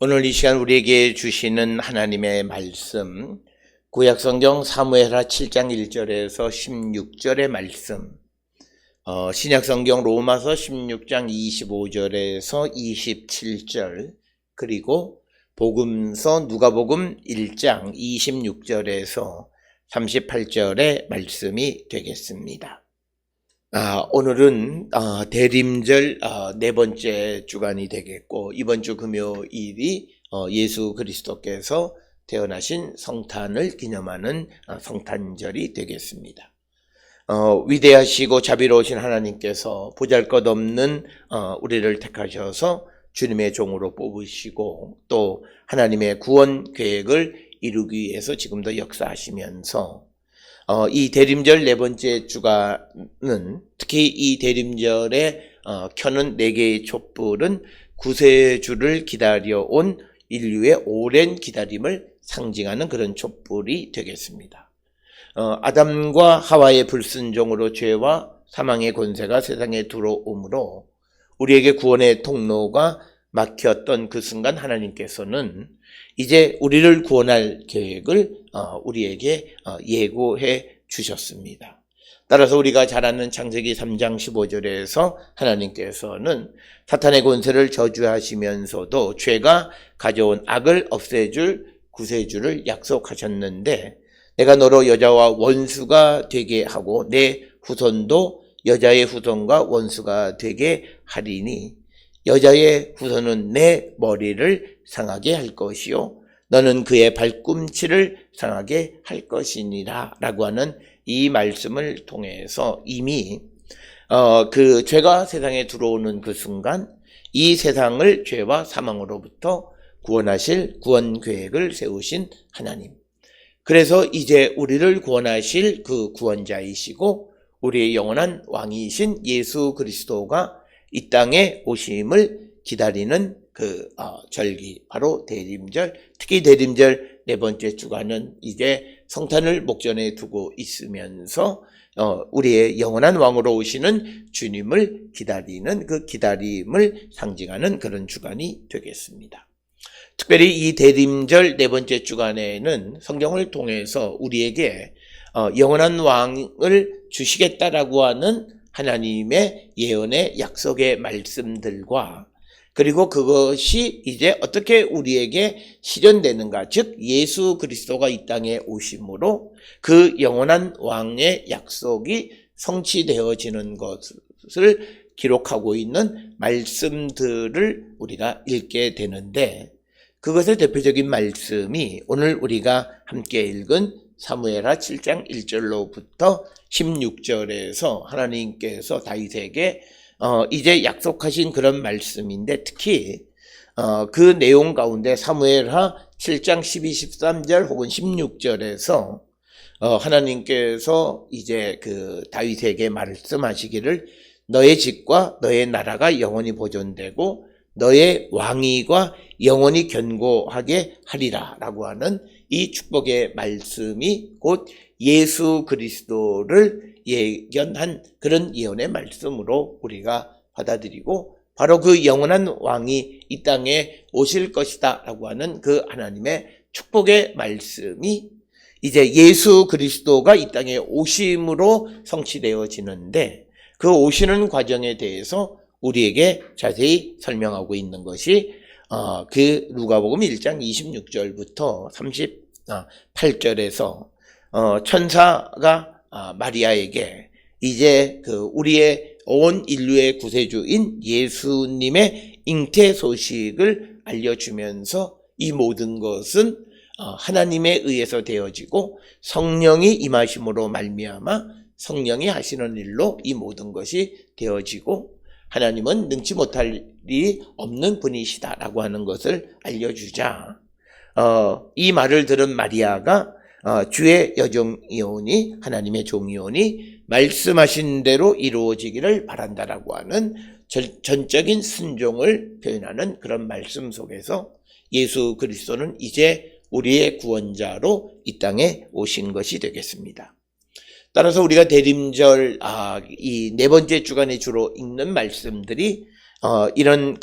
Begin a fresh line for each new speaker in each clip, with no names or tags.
오늘 이 시간 우리에게 주시는 하나님의 말씀, 구약성경 사무엘하 7장 1절에서 16절의 말씀, 신약성경 로마서 16장 25절에서 27절, 그리고 복음서 누가복음 1장 26절에서 38절의 말씀이 되겠습니다. 오늘은 대림절 네 번째 주간이 되겠고, 이번 주 금요일이 예수 그리스도께서 태어나신 성탄을 기념하는 성탄절이 되겠습니다. 위대하시고 자비로우신 하나님께서 보잘것없는 우리를 택하셔서 주님의 종으로 뽑으시고, 또 하나님의 구원 계획을 이루기 위해서 지금도 역사하시면서 이 대림절 네 번째 주간은, 특히 이 대림절에 켜는 네 개의 촛불은 구세주를 기다려온 인류의 오랜 기다림을 상징하는 그런 촛불이 되겠습니다. 아담과 하와의 불순종으로 죄와 사망의 권세가 세상에 들어오므로 우리에게 구원의 통로가 막혔던 그 순간, 하나님께서는 이제 우리를 구원할 계획을 우리에게 예고해 주셨습니다. 따라서 우리가 잘 아는 창세기 3장 15절에서 하나님께서는 사탄의 권세를 저주하시면서도 죄가 가져온 악을 없애줄 구세주를 약속하셨는데, 내가 너로 여자와 원수가 되게 하고 내 후손도 여자의 후손과 원수가 되게 하리니 여자의 후손은 내 머리를 상하게 할 것이요 너는 그의 발꿈치를 상하게 할 것이니라 라고 하는 이 말씀을 통해서 이미 그 죄가 세상에 들어오는 그 순간 이 세상을 죄와 사망으로부터 구원하실 구원 계획을 세우신 하나님, 그래서 이제 우리를 구원하실 그 구원자이시고 우리의 영원한 왕이신 예수 그리스도가 이 땅에 오심을 기다리는 그 절기, 바로 대림절, 특히 대림절 네 번째 주간은 이제 성탄을 목전에 두고 있으면서 우리의 영원한 왕으로 오시는 주님을 기다리는 그 기다림을 상징하는 그런 주간이 되겠습니다. 특별히 이 대림절 네 번째 주간에는 성경을 통해서 우리에게 영원한 왕을 주시겠다라고 하는 하나님의 예언의 약속의 말씀들과, 그리고 그것이 이제 어떻게 우리에게 실현되는가, 즉 예수 그리스도가 이 땅에 오심으로 그 영원한 왕의 약속이 성취되어지는 것을 기록하고 있는 말씀들을 우리가 읽게 되는데, 그것의 대표적인 말씀이 오늘 우리가 함께 읽은 사무엘하 7장 1절로부터 16절에서 하나님께서 다윗에게 이제 약속하신 그런 말씀인데, 특히 그 내용 가운데 사무엘하 7장 12, 13절 혹은 16절에서 하나님께서 이제 그 다윗에게 말씀하시기를 너의 집과 너의 나라가 영원히 보존되고 너의 왕위가 영원히 견고하게 하리라 라고 하는 이 축복의 말씀이 곧 예수 그리스도를 예견한 그런 예언의 말씀으로 우리가 받아들이고, 바로 그 영원한 왕이 이 땅에 오실 것이다 라고 하는 그 하나님의 축복의 말씀이 이제 예수 그리스도가 이 땅에 오심으로 성취되어지는데, 그 오시는 과정에 대해서 우리에게 자세히 설명하고 있는 것이 그 누가복음 1장 26절부터 38절에서 천사가 마리아에게 이제 그 우리의 온 인류의 구세주인 예수님의 잉태 소식을 알려주면서 이 모든 것은 하나님에 의해서 되어지고 성령이 임하심으로 말미암아 성령이 하시는 일로 이 모든 것이 되어지고, 하나님은 능치 못할 일이 없는 분이시다라고 하는 것을 알려주자, 이 말을 들은 마리아가 주의 여종이오니 하나님의 종이오니 말씀하신 대로 이루어지기를 바란다라고 하는 전적인 순종을 표현하는 그런 말씀 속에서 예수 그리스도는 이제 우리의 구원자로 이 땅에 오신 것이 되겠습니다. 따라서 우리가 대림절 이 네 번째 주간에 주로 읽는 말씀들이 이런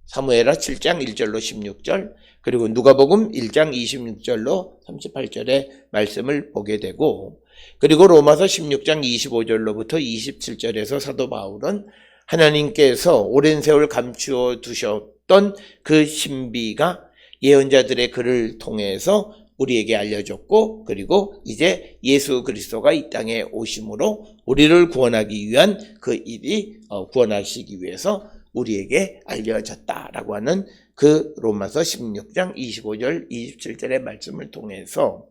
사무엘하 7장 1절로 16절, 그리고 누가복음 1장 26절로 38절의 말씀을 보게 되고, 그리고 로마서 16장 25절로부터 27절에서 사도 바울은 하나님께서 오랜 세월 감추어 두셨던 그 신비가 예언자들의 글을 통해서 우리에게 알려줬고, 그리고 이제 예수 그리스도가 이 땅에 오심으로 우리를 구원하기 위한 그 일이 구원하시기 위해서 우리에게 알려졌다라고 하는 그 로마서 16장 25절 27절의 말씀을 통해서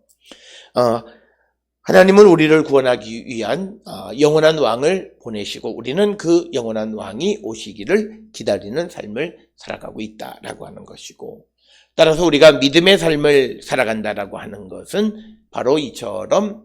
하나님은 우리를 구원하기 위한 영원한 왕을 보내시고 우리는 그 영원한 왕이 오시기를 기다리는 삶을 살아가고 있다라고 하는 것이고, 따라서 우리가 믿음의 삶을 살아간다라고 하는 것은 바로 이처럼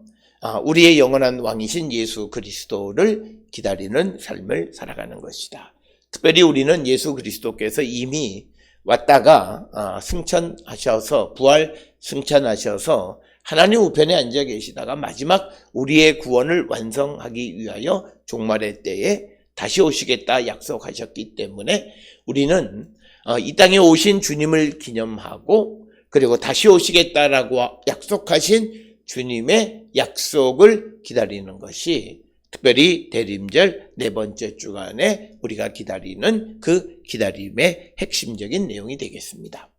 우리의 영원한 왕이신 예수 그리스도를 기다리는 삶을 살아가는 것이다. 특별히 우리는 예수 그리스도께서 이미 왔다가 승천하셔서 부활 승천하셔서 하나님 우편에 앉아 계시다가 마지막 우리의 구원을 완성하기 위하여 종말의 때에 다시 오시겠다 약속하셨기 때문에 우리는 이 땅에 오신 주님을 기념하고, 그리고 다시 오시겠다라고 약속하신 주님의 약속을 기다리는 것이 특별히 대림절 네 번째 주간에 우리가 기다리는 그 기다림의 핵심적인 내용이 되겠습니다.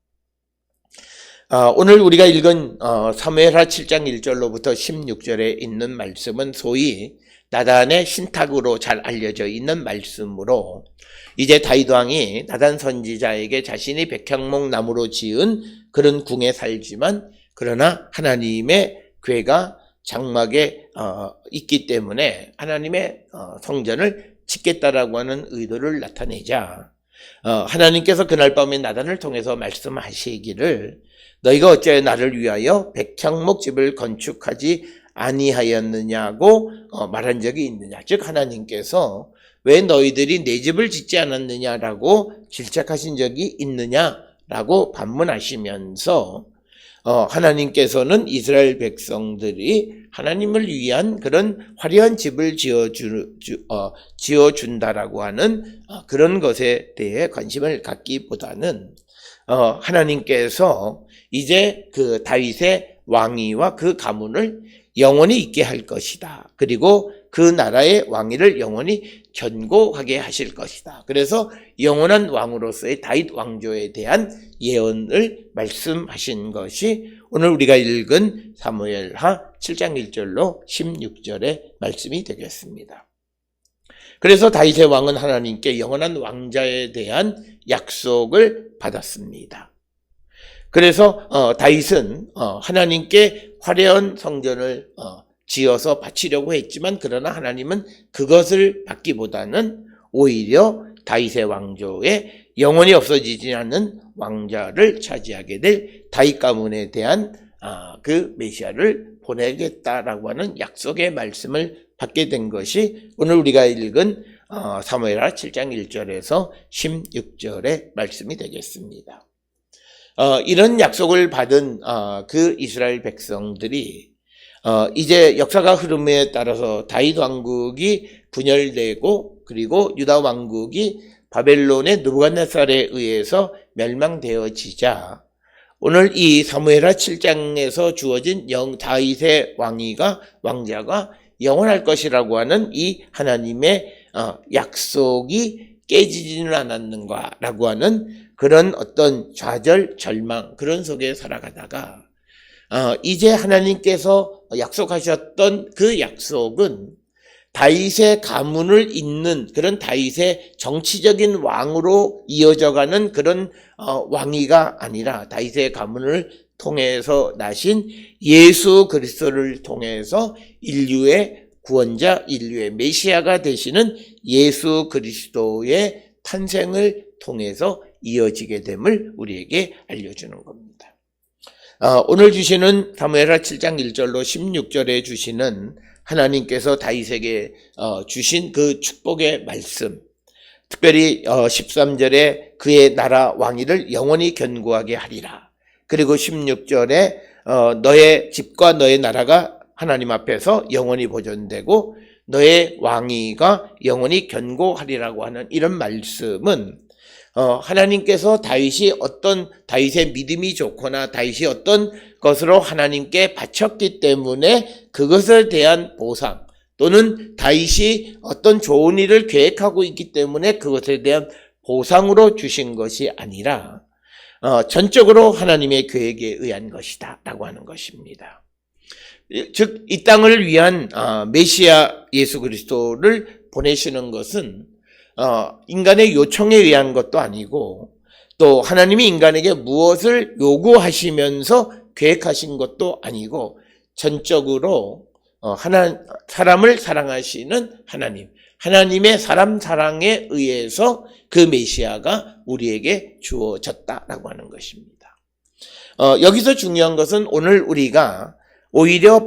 오늘 우리가 읽은 사무엘하 7장 1절로부터 16절에 있는 말씀은 소위 나단의 신탁으로 잘 알려져 있는 말씀으로, 이제 다윗 왕이 나단 선지자에게 자신이 백향목 나무로 지은 그런 궁에 살지만, 그러나 하나님의 궤가 장막에 있기 때문에 하나님의 성전을 짓겠다라고 하는 의도를 나타내자, 하나님께서 그날 밤에 나단을 통해서 말씀하시기를 너희가 어찌하여 나를 위하여 백향목 집을 건축하지 아니하였느냐고 말한 적이 있느냐. 즉 하나님께서 왜 너희들이 내 집을 짓지 않았느냐라고 질책하신 적이 있느냐라고 반문하시면서 하나님께서는 이스라엘 백성들이 하나님을 위한 그런 화려한 집을 지어준다라고 하는 그런 것에 대해 관심을 갖기보다는 하나님께서 이제 그 다윗의 왕위와 그 가문을 영원히 있게 할 것이다. 그리고 그 나라의 왕위를 영원히 견고하게 하실 것이다. 그래서 영원한 왕으로서의 다윗 왕조에 대한 예언을 말씀하신 것이 오늘 우리가 읽은 사무엘하 7장 1절로 16절의 말씀이 되겠습니다. 그래서 다윗의 왕은 하나님께 영원한 왕자에 대한 약속을 받았습니다. 그래서 다윗은 하나님께 화려한 성전을 지어서 바치려고 했지만, 그러나 하나님은 그것을 받기보다는 오히려 다윗의 왕조에 영원히 없어지지 않는 왕자를 차지하게 될 다윗 가문에 대한 그 메시아를 보내겠다라고 하는 약속의 말씀을 받게 된 것이 오늘 우리가 읽은 사무엘하 7장 1절에서 16절의 말씀이 되겠습니다. 이런 약속을 받은 그 이스라엘 백성들이 이제 역사가 흐름에 따라서 다윗 왕국이 분열되고, 그리고 유다 왕국이 바벨론의 느부갓네살에 의해서 멸망되어지자 오늘 이 사무엘하 7장에서 주어진 다윗의 왕자가 영원할 것이라고 하는 이 하나님의 약속이 깨지지는 않았는가라고 하는 그런 어떤 좌절, 절망, 그런 속에 살아가다가 이제 하나님께서 약속하셨던 그 약속은 다윗의 가문을 잇는 그런 다윗의 정치적인 왕으로 이어져가는 그런 왕위가 아니라 다윗의 가문을 통해서 나신 예수 그리스도를 통해서 인류의 구원자, 인류의 메시아가 되시는 예수 그리스도의 탄생을 통해서 이어지게 됨을 우리에게 알려주는 겁니다. 오늘 주시는 사무엘하 7장 1절로 16절에 주시는 하나님께서 다윗에게 주신 그 축복의 말씀, 특별히 13절에 그의 나라 왕위를 영원히 견고하게 하리라. 그리고 16절에 너의 집과 너의 나라가 하나님 앞에서 영원히 보존되고 너의 왕위가 영원히 견고하리라고 하는 이런 말씀은 하나님께서 다윗의 믿음이 좋거나 다윗이 어떤 것으로 하나님께 바쳤기 때문에 그것에 대한 보상, 또는 다윗이 어떤 좋은 일을 계획하고 있기 때문에 그것에 대한 보상으로 주신 것이 아니라 전적으로 하나님의 계획에 의한 것이다 라고 하는 것입니다. 즉 이 땅을 위한 메시아 예수 그리스도를 보내시는 것은 인간의 요청에 의한 것도 아니고, 또 하나님이 인간에게 무엇을 요구하시면서 계획하신 것도 아니고, 전적으로 사람을 사랑하시는 하나님의 사람 사랑에 의해서 그 메시아가 우리에게 주어졌다라고 하는 것입니다. 여기서 중요한 것은 오늘 우리가 오히려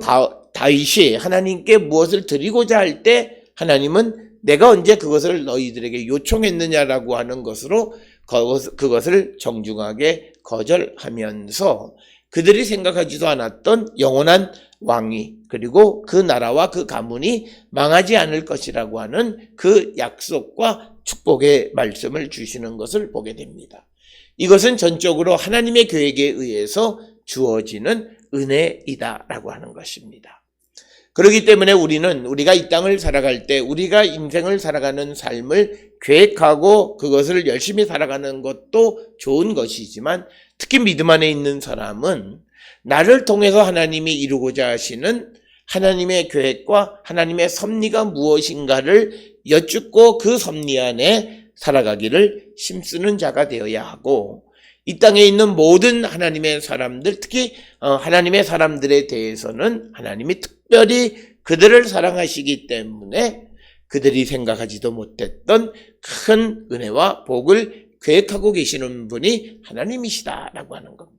다윗이 하나님께 무엇을 드리고자 할 때 하나님은 내가 언제 그것을 너희들에게 요청했느냐라고 하는 것으로 그것을 정중하게 거절하면서 그들이 생각하지도 않았던 영원한 왕위, 그리고 그 나라와 그 가문이 망하지 않을 것이라고 하는 그 약속과 축복의 말씀을 주시는 것을 보게 됩니다. 이것은 전적으로 하나님의 계획에 의해서 주어지는 은혜이다라고 하는 것입니다. 그렇기 때문에 우리가 이 땅을 살아갈 때 우리가 인생을 살아가는 삶을 계획하고 그것을 열심히 살아가는 것도 좋은 것이지만, 특히 믿음 안에 있는 사람은 나를 통해서 하나님이 이루고자 하시는 하나님의 계획과 하나님의 섭리가 무엇인가를 여쭙고 그 섭리 안에 살아가기를 힘쓰는 자가 되어야 하고, 이 땅에 있는 모든 하나님의 사람들, 특히 하나님의 사람들에 대해서는 하나님이 특별히 그들을 사랑하시기 때문에 그들이 생각하지도 못했던 큰 은혜와 복을 계획하고 계시는 분이 하나님이시다라고 하는 겁니다.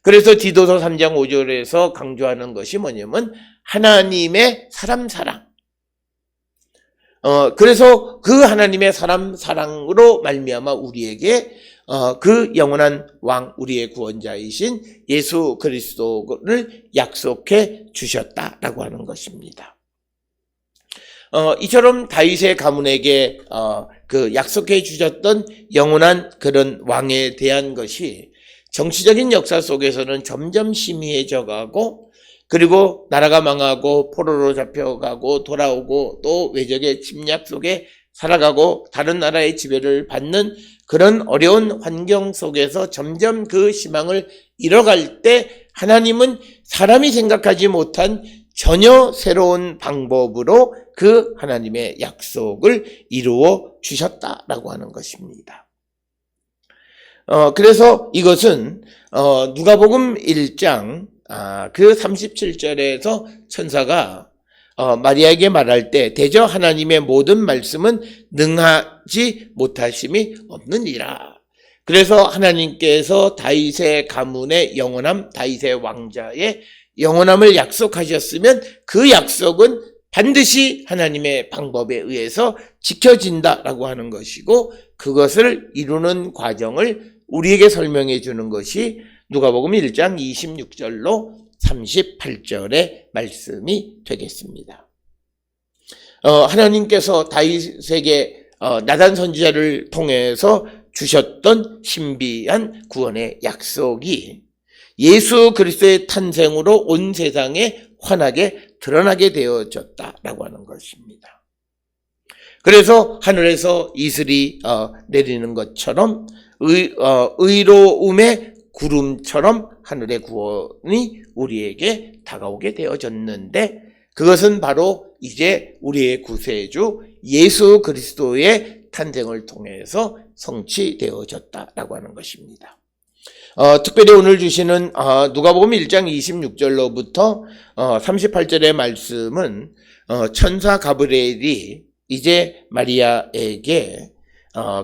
그래서 디도서 3장 5절에서 강조하는 것이 뭐냐면 하나님의 사람 사랑. 그래서 그 하나님의 사람 사랑으로 말미암아 우리에게 그 영원한 왕, 우리의 구원자이신 예수 그리스도를 약속해 주셨다라고 하는 것입니다. 이처럼 다윗의 가문에게 그 약속해 주셨던 영원한 그런 왕에 대한 것이 정치적인 역사 속에서는 점점 희미해져 가고, 그리고 나라가 망하고 포로로 잡혀가고 돌아오고 또 외적의 침략 속에 살아가고 다른 나라의 지배를 받는 그런 어려운 환경 속에서 점점 그 희망을 잃어갈 때 하나님은 사람이 생각하지 못한 전혀 새로운 방법으로 그 하나님의 약속을 이루어 주셨다라고 하는 것입니다. 그래서 이것은 누가복음 1장 그 37절에서 천사가 마리아에게 말할 때 대저 하나님의 모든 말씀은 능하지 못하심이 없느니라. 그래서 하나님께서 다윗의 가문의 영원함, 다윗의 왕자의 영원함을 약속하셨으면 그 약속은 반드시 하나님의 방법에 의해서 지켜진다라고 하는 것이고, 그것을 이루는 과정을 우리에게 설명해 주는 것이 누가복음 1장 26절로 38절의 말씀이 되겠습니다. 하나님께서 다윗에게 나단 선지자를 통해서 주셨던 신비한 구원의 약속이 예수 그리스도의 탄생으로 온 세상에 환하게 드러나게 되어졌다라고 하는 것입니다. 그래서 하늘에서 이슬이 내리는 것처럼 의로움의 구름처럼 하늘의 구원이 우리에게 다가오게 되어졌는데, 그것은 바로 이제 우리의 구세주 예수 그리스도의 탄생을 통해서 성취되어졌다라고 하는 것입니다. 특별히 오늘 주시는 누가복음 1장 26절로부터 38절의 말씀은 천사 가브리엘이 이제 마리아에게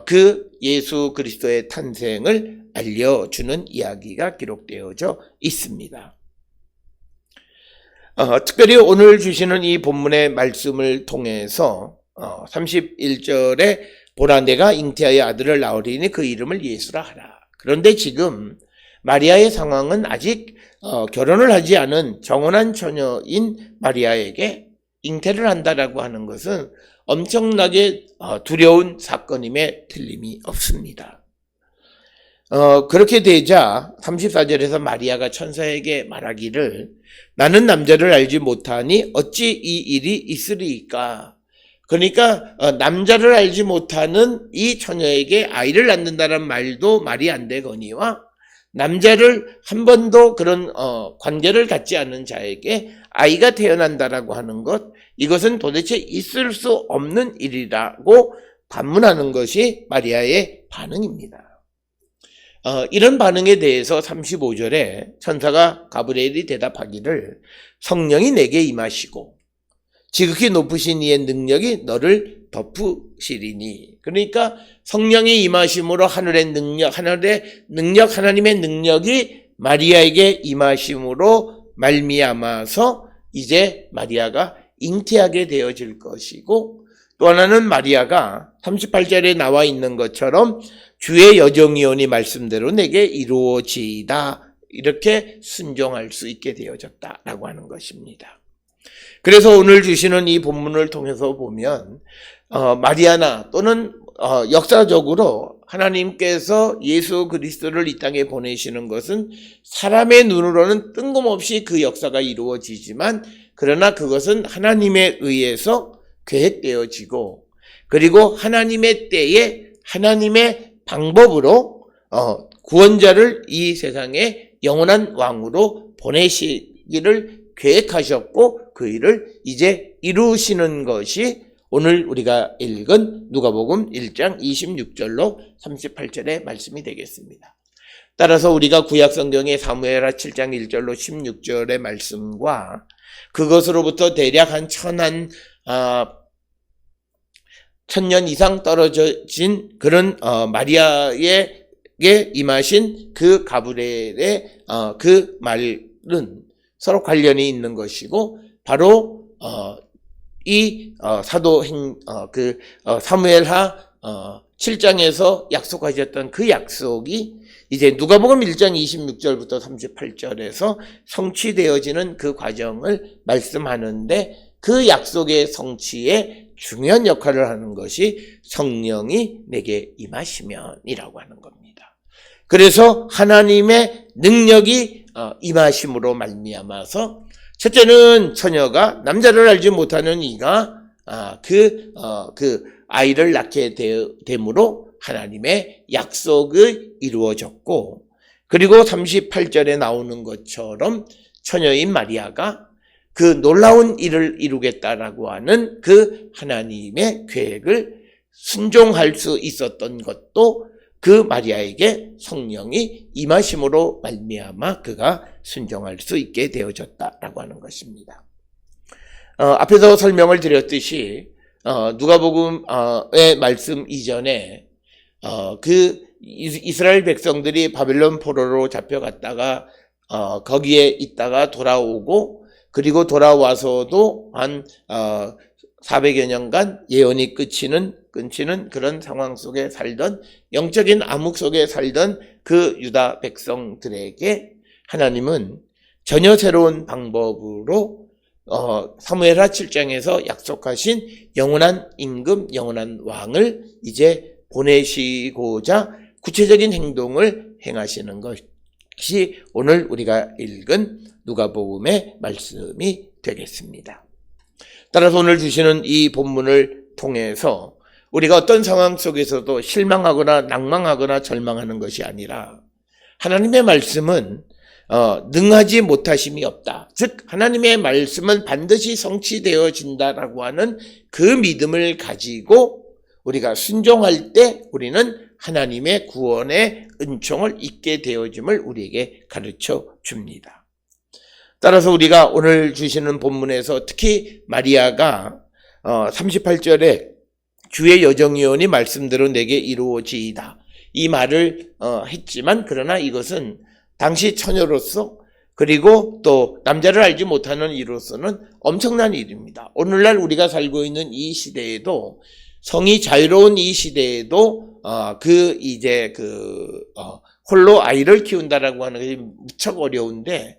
그 예수 그리스도의 탄생을 알려주는 이야기가 기록되어져 있습니다. 특별히 오늘 주시는 이 본문의 말씀을 통해서 31절에 보라 내가 잉태하여 아들을 낳으리니 그 이름을 예수라 하라. 그런데 지금 마리아의 상황은 아직 결혼을 하지 않은 정혼한 처녀인 마리아에게 잉태를 한다라고 하는 것은 엄청나게 두려운 사건임에 틀림이 없습니다. 그렇게 되자 34절에서 마리아가 천사에게 말하기를 나는 남자를 알지 못하니 어찌 이 일이 있으리이까. 그러니까 남자를 알지 못하는 이 처녀에게 아이를 낳는다는 말도 말이 안 되거니와 남자를 한 번도 그런 관계를 갖지 않은 자에게 아이가 태어난다라고 하는 것, 이것은 도대체 있을 수 없는 일이라고 반문하는 것이 마리아의 반응입니다. 이런 반응에 대해서 35절에 천사가 가브리엘이 대답하기를 성령이 내게 임하시고 지극히 높으신 이의 능력이 너를 덮으시리니. 그러니까 성령이 임하심으로 하나님의 능력이 마리아에게 임하심으로 말미암아서 이제 마리아가 잉태하게 되어질 것이고, 또 하나는 마리아가 38절에 나와 있는 것처럼 주의 여정이오니 말씀대로 내게 이루어지이다, 이렇게 순종할 수 있게 되어졌다라고 하는 것입니다. 그래서 오늘 주시는 이 본문을 통해서 보면 마리아나 또는 역사적으로 하나님께서 예수 그리스도를 이 땅에 보내시는 것은 사람의 눈으로는 뜬금없이 그 역사가 이루어지지만, 그러나 그것은 하나님에 의해서 계획되어지고, 그리고 하나님의 때에 하나님의 방법으로 구원자를 이 세상에 영원한 왕으로 보내시기를 계획하셨고, 그 일을 이제 이루시는 것이 오늘 우리가 읽은 누가복음 1장 26절로 38절의 말씀이 되겠습니다. 따라서 우리가 구약성경의 사무엘하 7장 1절로 16절의 말씀과 그것으로부터 대략 한 1000년 이상 떨어진 그런 마리아에게 임하신 그 가브리엘의 그 말은 서로 관련이 있는 것이고, 바로 이 사무엘하 7장에서 약속하셨던 그 약속이 이제 누가복음 1장 26절부터 38절에서 성취되어지는 그 과정을 말씀하는데, 그 약속의 성취에 중요한 역할을 하는 것이 성령이 내게 임하시면이라고 하는 겁니다. 그래서 하나님의 능력이 임하심으로 말미암아서, 첫째는 처녀가 남자를 알지 못하는 이가 그 아이를 낳게 됨으로 하나님의 약속이 이루어졌고, 그리고 38절에 나오는 것처럼 처녀인 마리아가 그 놀라운 일을 이루겠다라고 하는 그 하나님의 계획을 순종할 수 있었던 것도 그 마리아에게 성령이 임하심으로 말미암아 그가 순종할 수 있게 되어졌다라고 하는 것입니다. 앞에서 설명을 드렸듯이 누가복음의 말씀 이전에 그 이스라엘 백성들이 바벨론 포로로 잡혀갔다가 거기에 있다가 돌아오고, 그리고 돌아와서도 한 400여 년간 예언이 끊치는 그런 상황 속에 살던, 영적인 암흑 속에 살던 그 유다 백성들에게 하나님은 전혀 새로운 방법으로 사무엘하 7장에서 약속하신 영원한 임금, 영원한 왕을 이제 보내시고자 구체적인 행동을 행하시는 것이 오늘 우리가 읽은 누가복음의 말씀이 되겠습니다. 따라서 오늘 주시는 이 본문을 통해서 우리가 어떤 상황 속에서도 실망하거나 낭망하거나 절망하는 것이 아니라, 하나님의 말씀은 능하지 못하심이 없다. 즉 하나님의 말씀은 반드시 성취되어진다라고 하는 그 믿음을 가지고 우리가 순종할 때 우리는 하나님의 구원의 은총을 잊게 되어짐을 우리에게 가르쳐 줍니다. 따라서 우리가 오늘 주시는 본문에서 특히 마리아가 38절에 주의 여정이오니 말씀대로 내게 이루어지이다, 이 말을 했지만, 그러나 이것은 당시 처녀로서, 그리고 또 남자를 알지 못하는 이로서는 엄청난 일입니다. 오늘날 우리가 살고 있는 이 시대에도, 성이 자유로운 이 시대에도 홀로 아이를 키운다라고 하는 것이 무척 어려운데,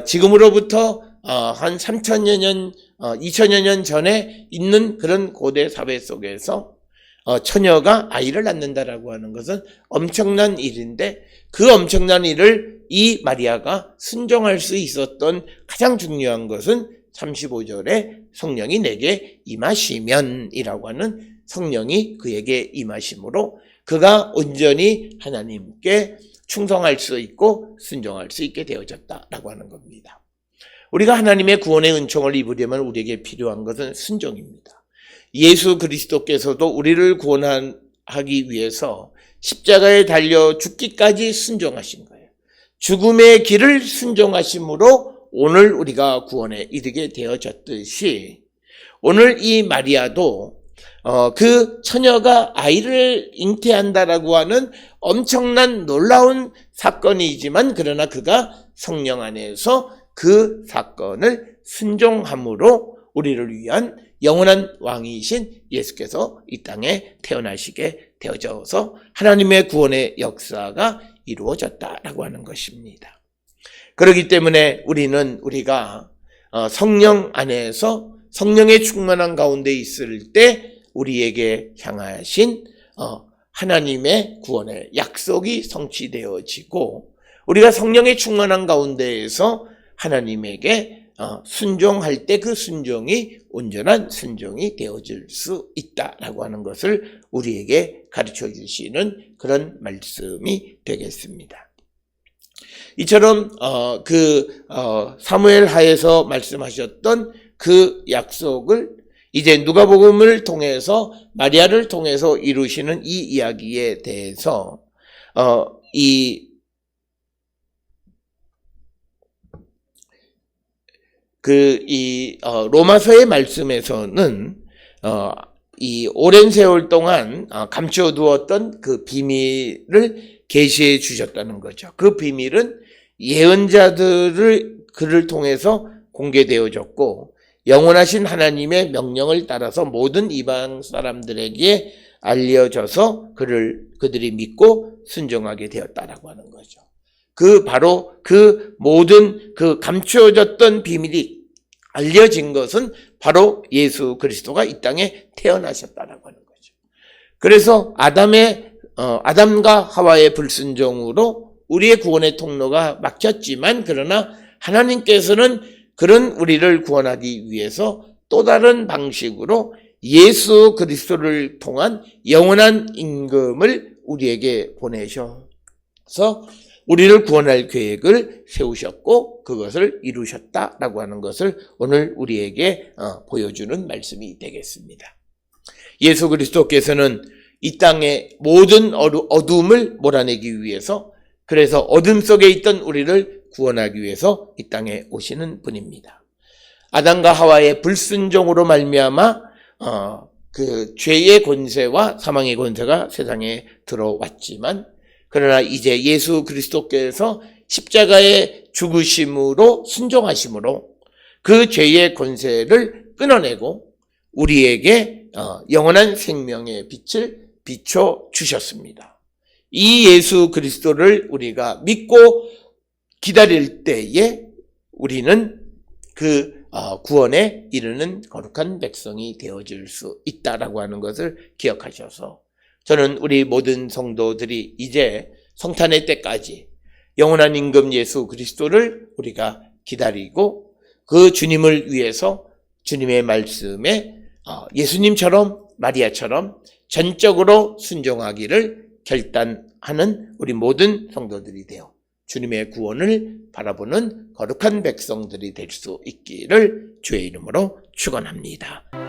지금으로부터 한 3000여 년 2000여 년 전에 있는 그런 고대 사회 속에서 처녀가 아이를 낳는다라고 하는 것은 엄청난 일인데, 그 엄청난 일을 이 마리아가 순종할 수 있었던 가장 중요한 것은 35절에 성령이 내게 임하시면이라고 하는, 성령이 그에게 임하심으로 그가 온전히 하나님께 충성할 수 있고 순종할 수 있게 되어졌다라고 하는 겁니다. 우리가 하나님의 구원의 은총을 입으려면 우리에게 필요한 것은 순종입니다. 예수 그리스도께서도 우리를 구원하기 위해서 십자가에 달려 죽기까지 순종하신 거예요. 죽음의 길을 순종하심으로 오늘 우리가 구원에 이르게 되어졌듯이, 오늘 이 마리아도 그 처녀가 아이를 잉태한다라고 하는 엄청난 놀라운 사건이지만, 그러나 그가 성령 안에서 그 사건을 순종함으로 우리를 위한 영원한 왕이신 예수께서 이 땅에 태어나시게 되어져서 하나님의 구원의 역사가 이루어졌다라고 하는 것입니다. 그렇기 때문에 우리가 성령 안에서 성령의 충만한 가운데 있을 때 우리에게 향하신 하나님의 구원의 약속이 성취되어지고, 우리가 성령의 충만한 가운데에서 하나님에게 순종할 때 그 순종이 온전한 순종이 되어질 수 있다라고 하는 것을 우리에게 가르쳐 주시는 그런 말씀이 되겠습니다. 이처럼 사무엘 하에서 말씀하셨던 그 약속을 이제 누가복음을 통해서, 마리아를 통해서 이루시는 이 이야기에 대해서 로마서의 말씀에서는 이 오랜 세월 동안 감춰두었던 그 비밀을 계시해 주셨다는 거죠. 그 비밀은 그를 통해서 공개되어졌고, 영원하신 하나님의 명령을 따라서 모든 이방 사람들에게 알려져서 그들이 믿고 순종하게 되었다라고 하는 거죠. 바로 그 모든 그 감추어졌던 비밀이 알려진 것은 바로 예수 그리스도가 이 땅에 태어나셨다라고 하는 거죠. 그래서 아담과 하와의 불순종으로 우리의 구원의 통로가 막혔지만, 그러나 하나님께서는 그런 우리를 구원하기 위해서 또 다른 방식으로 예수 그리스도를 통한 영원한 임금을 우리에게 보내셔서 우리를 구원할 계획을 세우셨고 그것을 이루셨다라고 하는 것을 오늘 우리에게 보여주는 말씀이 되겠습니다. 예수 그리스도께서는 이 땅의 모든 어둠을 몰아내기 위해서, 그래서 어둠 속에 있던 우리를 구원하기 위해서 이 땅에 오시는 분입니다. 아담과 하와의 불순종으로 말미암아 그 죄의 권세와 사망의 권세가 세상에 들어왔지만, 그러나 이제 예수 그리스도께서 십자가의 죽으심으로 순종하심으로 그 죄의 권세를 끊어내고 우리에게 영원한 생명의 빛을 비춰 주셨습니다. 이 예수 그리스도를 우리가 믿고 기다릴 때에 우리는 그 구원에 이르는 거룩한 백성이 되어질 수 있다라고 하는 것을 기억하셔서, 저는 우리 모든 성도들이 이제 성탄의 때까지 영원한 임금 예수 그리스도를 우리가 기다리고 그 주님을 위해서 주님의 말씀에 예수님처럼 마리아처럼 전적으로 순종하기를 결단하는 우리 모든 성도들이 되어 주님의 구원을 바라보는 거룩한 백성들이 될 수 있기를 주의 이름으로 축원합니다.